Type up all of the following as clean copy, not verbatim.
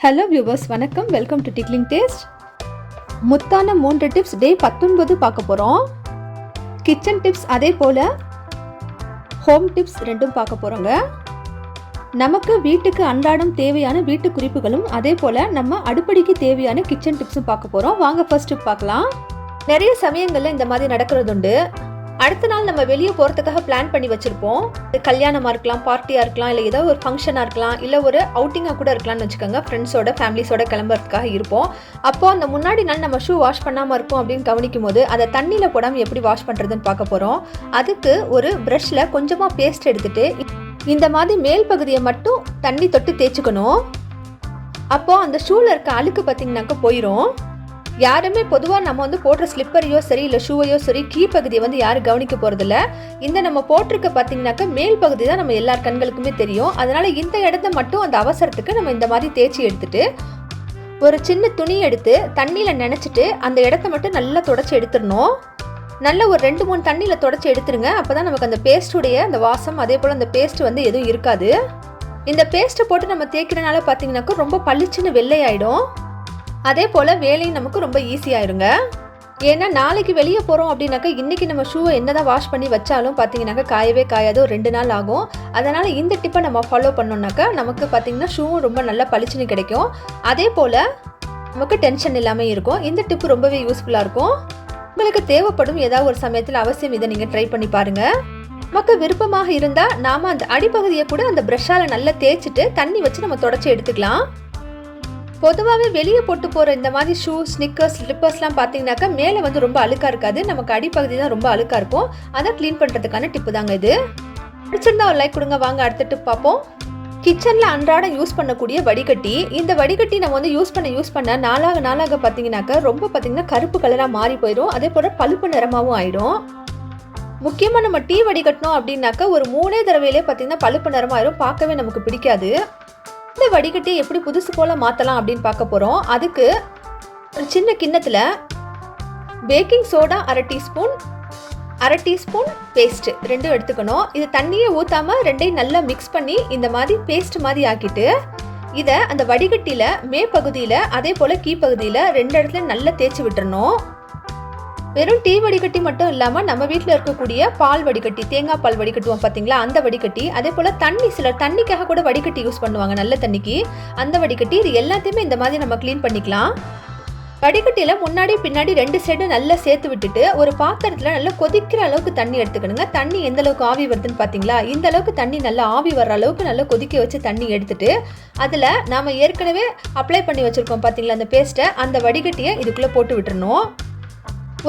Hello viewers, வணக்கம். Welcome to tickling taste. முத்தான 3 tips டே 19 பார்க்க போகிறோம். கிச்சன் டிப்ஸ் அதே போல் ஹோம் டிப்ஸ் ரெண்டும் பார்க்க போகிறோங்க. நமக்கு வீட்டுக்கு அன்றாடம் தேவையான வீட்டு குறிப்புகளும் அதே போல் நம்ம அடுப்படிக்கு தேவையான கிச்சன் டிப்ஸும் பார்க்க போகிறோம். வாங்க ஃபர்ஸ்ட் டிப் பார்க்கலாம். நிறைய சமயங்களில் இந்த மாதிரி நடக்கிறது உண்டு. அடுத்த நாள் நம்ம வெளியே போகிறதுக்காக பிளான் பண்ணி வச்சுருப்போம். கல்யாணமாக இருக்கலாம், பார்ட்டியாக இருக்கலாம், இல்லை ஏதோ ஒரு ஃபங்க்ஷனாக இருக்கலாம், இல்லை ஒரு அவுட்டிங்காக கூட இருக்கலாம்னு வச்சுக்கோங்க. ஃப்ரெண்ட்ஸோட ஃபேமிலிஸோட கிளம்புறதுக்காக இருப்போம். அப்போது அந்த முன்னாடி நாள் நம்ம ஷூ வாஷ் பண்ணாமல் இருப்போம் அப்படின்னு கவனிக்கும் போது அதை தண்ணியில் போடாமல் எப்படி வாஷ் பண்ணுறதுன்னு பார்க்க போகிறோம். அதுக்கு ஒரு ப்ரஷ்ஷில் கொஞ்சமாக பேஸ்ட் எடுத்துகிட்டு இந்த மாதிரி மேல் பகுதியை மட்டும் தண்ணி தொட்டு தேய்ச்சிக்கணும். அப்போது அந்த ஷூவில் இருக்க அழுக்கு பார்த்திங்கனாக்கா போயிடும். யாருமே பொதுவாக நம்ம போடுற ஸ்லிப்பரையோ சரி இல்லை ஷூவையோ சரி கீழ்ப்பகுதியை யாரும் கவனிக்க போகிறதில்ல. இந்த நம்ம போட்டிருக்க பார்த்தீங்கன்னாக்கா மேல் பகுதி தான் நம்ம எல்லார் கண்களுக்குமே தெரியும். அதனால் இந்த இடத்த மட்டும் அந்த அவசரத்துக்கு நம்ம இந்த மாதிரி தேய்ச்சி எடுத்துட்டு ஒரு சின்ன துணி எடுத்து தண்ணியில் நனைச்சிட்டு அந்த இடத்த மட்டும் நல்லா தொடச்சி எடுத்துடணும். நல்லா ஒரு 2-3 தண்ணியில் தொடச்சி எடுத்துருங்க. அப்போ தான் நமக்கு அந்த பேஸ்ட்டுடைய அந்த வாசம் அதே போல் அந்த பேஸ்ட் எதுவும் இருக்காது. இந்த பேஸ்ட்டை போட்டு நம்ம தேய்க்கிறனால பார்த்தீங்கன்னாக்கா ரொம்ப பளிச்சுன்னு வெள்ளையாயிடும். அதே போல் வேலையும் நமக்கு ரொம்ப ஈஸியாயிருங்க. ஏன்னா நாளைக்கு வெளியே போகிறோம் அப்படின்னாக்கா இன்றைக்கி நம்ம ஷூவை என்ன தான் வாஷ் பண்ணி வச்சாலும் பார்த்தீங்கன்னாக்கா காயவே காயாது, ஒரு 2 நாள் ஆகும். அதனால் இந்த டிப்பை நம்ம ஃபாலோ பண்ணோம்னாக்கா நமக்கு பார்த்திங்கன்னா ஷூவும் ரொம்ப நல்லா பளிச்சுன்னு கிடைக்கும். அதே போல் நமக்கு டென்ஷன் இல்லாமல் இருக்கும். இந்த டிப்பு ரொம்பவே யூஸ்ஃபுல்லாக இருக்கும். உங்களுக்கு தேவைப்படும் ஏதாவது ஒரு சமயத்தில் அவசியம் இதை நீங்கள் ட்ரை பண்ணி பாருங்கள். நமக்கு விருப்பமாக இருந்தால் நாம் அந்த அடிப்பகுதியை கூட அந்த ப்ரஷ்ஷால் நல்லா தேய்ச்சிட்டு தண்ணி வச்சு நம்ம தொடச்சி எடுத்துக்கலாம். பொதுவாகவே வெளியே போட்டு போகிற இந்த மாதிரி ஷூ, ஸ்னிக்கர்ஸ், ஸ்லிப்பர்ஸ்லாம் பார்த்தீங்கன்னாக்கா மேலே ரொம்ப அழுக்காக இருக்காது. நமக்கு அடிப்பகுதி தான் ரொம்ப அழுக்காக இருக்கும். அதை க்ளீன் பண்ணுறதுக்கான டிப்பு தாங்க இது. பிடிச்சிருந்தா ஒரு லைக் கொடுங்க. வாங்க அடுத்த டிப் பார்ப்போம். கிச்சனில் அன்றாடம் யூஸ் பண்ணக்கூடிய வடிகட்டி. இந்த வடிகட்டி நம்ம யூஸ் பண்ண நாளாக பார்த்தீங்கன்னாக்கா ரொம்ப கருப்பு கலராக மாறி போயிடும். அதே போல் பழுப்பு நிறமாகவும் ஆயிடும். முக்கியமாக நம்ம டீ வடிகட்டணும் அப்படின்னாக்கா ஒரு 3 தடவையிலே பார்த்தீங்கன்னா பழுப்பு நிறமாயிரும். பார்க்கவே நமக்கு பிடிக்காது. இந்த வடிகட்டி எப்படி புதுசு போல் மாற்றலாம் அப்படின்னு பார்க்க போகிறோம். அதுக்கு ஒரு சின்ன கிண்ணத்தில் பேக்கிங் சோடா 1/2 டீஸ்பூன் பேஸ்ட்டு 2 எடுத்துக்கணும். இது தண்ணியை ஊற்றாமல் 2ஐயும் நல்லா மிக்ஸ் பண்ணி இந்த மாதிரி பேஸ்ட் மாதிரி ஆக்கிட்டு இதை அந்த வடிகட்டியில் மேற்பகுதியில் அதே போல் கீழ்ப்பகுதியில் 2 இடத்துல நல்லா தேய்ச்சி விட்டுறணும். வெறும் டீ வடிகட்டி மட்டும் இல்லாமல் நம்ம வீட்டில் இருக்கக்கூடிய பால் வடிகட்டி, தேங்காய் பால் வடிகட்டுவோம் பார்த்தீங்களா, அந்த வடிகட்டி, அதே போல் சிலர் தண்ணிக்காக கூட வடிகட்டி யூஸ் பண்ணுவாங்க, நல்ல தண்ணிக்கு, அந்த வடிகட்டி, இது எல்லாத்தையுமே இந்த மாதிரி நம்ம க்ளீன் பண்ணிக்கலாம். வடிகட்டியில் முன்னாடி பின்னாடி 2 சைடு நல்லா சேர்த்து விட்டுட்டு ஒரு பாத்திரத்தில் நல்லா கொதிக்கிற அளவுக்கு தண்ணி எடுத்துக்கணுங்க. தண்ணி எந்த அளவுக்கு ஆவி வருதுன்னு பார்த்தீங்களா, இந்த அளவுக்கு தண்ணி நல்லா ஆவி வர்ற அளவுக்கு நல்லா கொதிக்க வச்சு தண்ணி எடுத்துட்டு அதில் நாம் ஏற்கனவே அப்ளை பண்ணி வச்சுருக்கோம் பார்த்தீங்களா அந்த பேஸ்ட்டை, அந்த வடிகட்டியை இதுக்குள்ளே போட்டு விட்டுறணும்.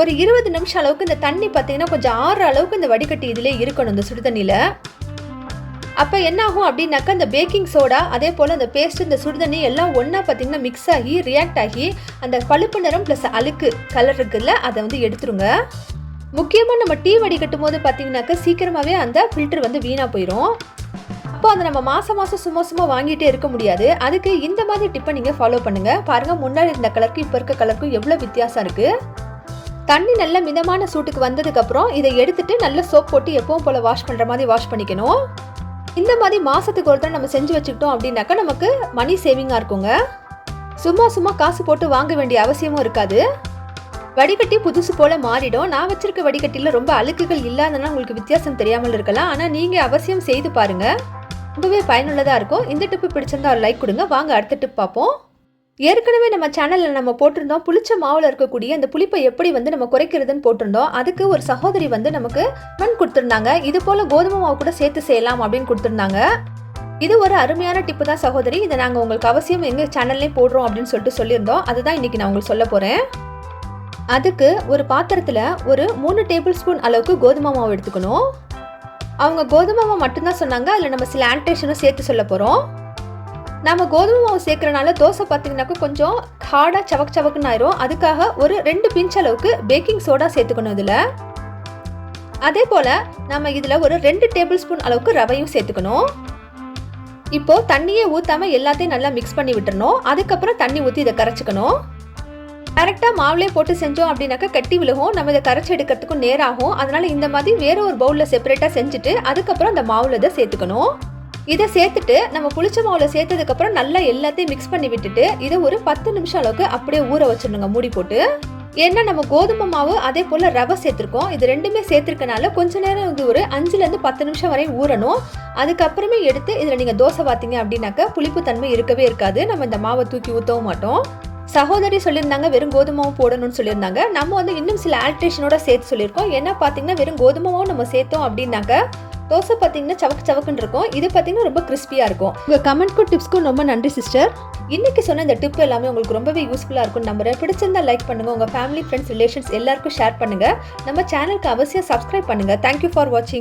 ஒரு 20 நிமிஷம் அளவுக்கு இந்த தண்ணி பார்த்தீங்கன்னா கொஞ்சம் ஆறுற அளவுக்கு இந்த வடிகட்டி இதிலே இருக்கணும் இந்த சுடுதண்ணியில். அப்போ என்ன ஆகும் அப்படின்னாக்கா இந்த பேக்கிங் சோடா அதே போல் அந்த பேஸ்ட், இந்த சுடுதண்ணி எல்லாம் ஒன்றா பார்த்தீங்கன்னா மிக்ஸ் ஆகி ரியாக்ட் ஆகி அந்த பழுப்பு நிறம் ப்ளஸ் அழுக்கு கலர் இருக்குல்ல அதை எடுத்துருங்க. முக்கியமாக நம்ம டீ வடிகட்டும் போது பார்த்தீங்கன்னாக்கா சீக்கிரமாகவே அந்த ஃபில்டர் வீணாக போயிடும். அப்போ அதை நம்ம மாதம் சும்மா வாங்கிட்டே இருக்க முடியாது. அதுக்கு இந்த மாதிரி டிப்பை நீங்கள் ஃபாலோ பண்ணுங்கள். பாருங்கள், முன்னாடி இருந்த கலருக்கு இப்போ இருக்க கலருக்கும் எவ்வளோ வித்தியாசம் இருக்குது. தண்ணி நல்ல மிதமான சூட்டுக்கு வந்ததுக்கப்புறம் இதை எடுத்துட்டு நல்ல சோப் போட்டு எப்பவும் போல் வாஷ் பண்ணுற மாதிரி வாஷ் பண்ணிக்கணும். இந்த மாதிரி மாதத்துக்கு ஒரு தடவை நம்ம செஞ்சு வச்சுக்கிட்டோம் அப்படின்னாக்கா நமக்கு மணி சேவிங்காக இருக்குங்க. சும்மா காசு போட்டு வாங்க வேண்டிய அவசியமும் இருக்காது. வடிகட்டி புதுசு போல் மாறிடும். நான் வச்சிருக்க வடிகட்டியில் ரொம்ப அழுக்குகள் இல்லாதனால உங்களுக்கு வித்தியாசம் தெரியாமல் இருக்கலாம். ஆனால் நீங்கள் அவசியம் செய்து பாருங்கள், ரொம்பவே பயனுள்ளதாக இருக்கும். இந்த டிப்பு பிடிச்சிருந்தா ஒரு லைக் கொடுங்க. வாங்க அடுத்த டிப் பார்ப்போம். ஏற்கனவே நம்ம சேனலில் நம்ம போட்டிருந்தோம் புளிச்ச மாவில் இருக்கக்கூடிய அந்த புளிப்பை எப்படி நம்ம குறைக்கிறதுன்னு போட்டிருந்தோம். அதுக்கு ஒரு சகோதரி நமக்கு மண் கொடுத்துருந்தாங்க. இது போல் கோதுமை மாவு கூட சேர்த்து செய்யலாம் அப்படின்னு கொடுத்துருந்தாங்க. இது ஒரு அருமையான டிப்பு தான் சகோதரி. இதை நாங்கள் உங்களுக்கு அவசியம் எங்கள் சேனல்லேயே போடுறோம் அப்படின்னு சொல்லியிருந்தோம். அதுதான் இன்றைக்கி நான் உங்களுக்கு சொல்ல போகிறேன். அதுக்கு ஒரு பாத்திரத்தில் ஒரு 3 டேபிள் ஸ்பூன் அளவுக்கு கோதுமை மாவு எடுத்துக்கணும். அவங்க கோதுமை மாவு மட்டும்தான் சொன்னாங்க. அதில் நம்ம சில ஆன்டேஷனும் சேர்த்து சொல்ல போகிறோம். நம்ம கோதுமை மாவு சேர்க்குறனால தோசை பார்த்தீங்கன்னாக்கா கொஞ்சம் ஹார்டாக சவக்குன்னு ஆயிரும். அதுக்காக ஒரு 2 பிஞ்ச் அளவுக்கு பேக்கிங் சோடா சேர்த்துக்கணும் இதில். அதே போல் நம்ம இதில் ஒரு 2 டேபிள் ஸ்பூன் அளவுக்கு ரவையும் சேர்த்துக்கணும். இப்போது தண்ணியே ஊற்றாமல் எல்லாத்தையும் நல்லா மிக்ஸ் பண்ணி விட்டுறணும். அதுக்கப்புறம் தண்ணி ஊற்றி இதை கரைச்சிக்கணும். கரெக்டாக மாவுலேயே போட்டு செஞ்சோம் அப்படின்னாக்கா கட்டி விழுகும். நம்ம இதை கரைச்சி எடுக்கிறதுக்கும் நேராகும். அதனால் இந்த மாதிரி வேறு ஒரு பவுலில் செப்பரேட்டாக செஞ்சுட்டு அதுக்கப்புறம் அந்த மாவில் இதை சேர்த்துக்கணும். இதை சேர்த்துட்டு நம்ம புளிச்ச மாவில் சேர்த்ததுக்கப்புறம் நல்லா எல்லாத்தையும் மிக்ஸ் பண்ணி விட்டுட்டு இதை ஒரு 10 நிமிஷம் அளவுக்கு அப்படியே ஊற வச்சிடணுங்க மூடி போட்டு. ஏன்னா நம்ம கோதுமை மாவு அதே போல் ரவை சேர்த்துருக்கோம். இது ரெண்டுமே சேர்த்துருக்கனால கொஞ்ச நேரம் இது ஒரு 5லேருந்து 10 நிமிஷம் வரையும் ஊறணும். அதுக்கப்புறமே எடுத்து இதில் நீங்கள் தோசை பார்த்தீங்க அப்படின்னாக்கா புளிப்பு தன்மை இருக்கவே இருக்காது. நம்ம இந்த மாவை தூக்கி ஊற்றவும் மாட்டோம். சகோதரி சொல்லியிருந்தாங்க வெறும் கோதுமாவும் போடணும்னு சொல்லியிருந்தாங்க. நம்ம வந்து இன்னும் சில ஆல்ட்ரேஷனோட சேர்த்து சொல்லியிருக்கோம். என்ன பார்த்தீங்கன்னா வெறும் கோதுமாவும் நம்ம சேர்த்தோம் அப்படின்னாக்க தோசை பார்த்தீங்கன்னா சவக்கு சவக்குன்னு இருக்கும். இது பார்த்தீங்கன்னா ரொம்ப கிறிஸ்பியாக இருக்கும். உங்கள் கமெண்ட்க்கும் டிப்ஸ்க்கும் ரொம்ப நன்றி சிஸ்டர். இன்னைக்கு சொன்ன இந்த டிப் எல்லாமே உங்களுக்கு ரொம்பவே யூஸ்ஃபுல்லாக இருக்கும் நம்புறேன். பிடிச்சிருந்தா லைக் பண்ணுங்கள். உங்கள் ஃபேமிலி ஃப்ரெண்ட்ஸ் ரிலேஷன்ஸ் எல்லாருக்கும் ஷேர் பண்ணுங்கள். நம்ம சேனலுக்கு அவசியம் சப்ஸ்கிரைப் பண்ணுங்கள். தேங்க்யூ ஃபார் வாட்சிங்.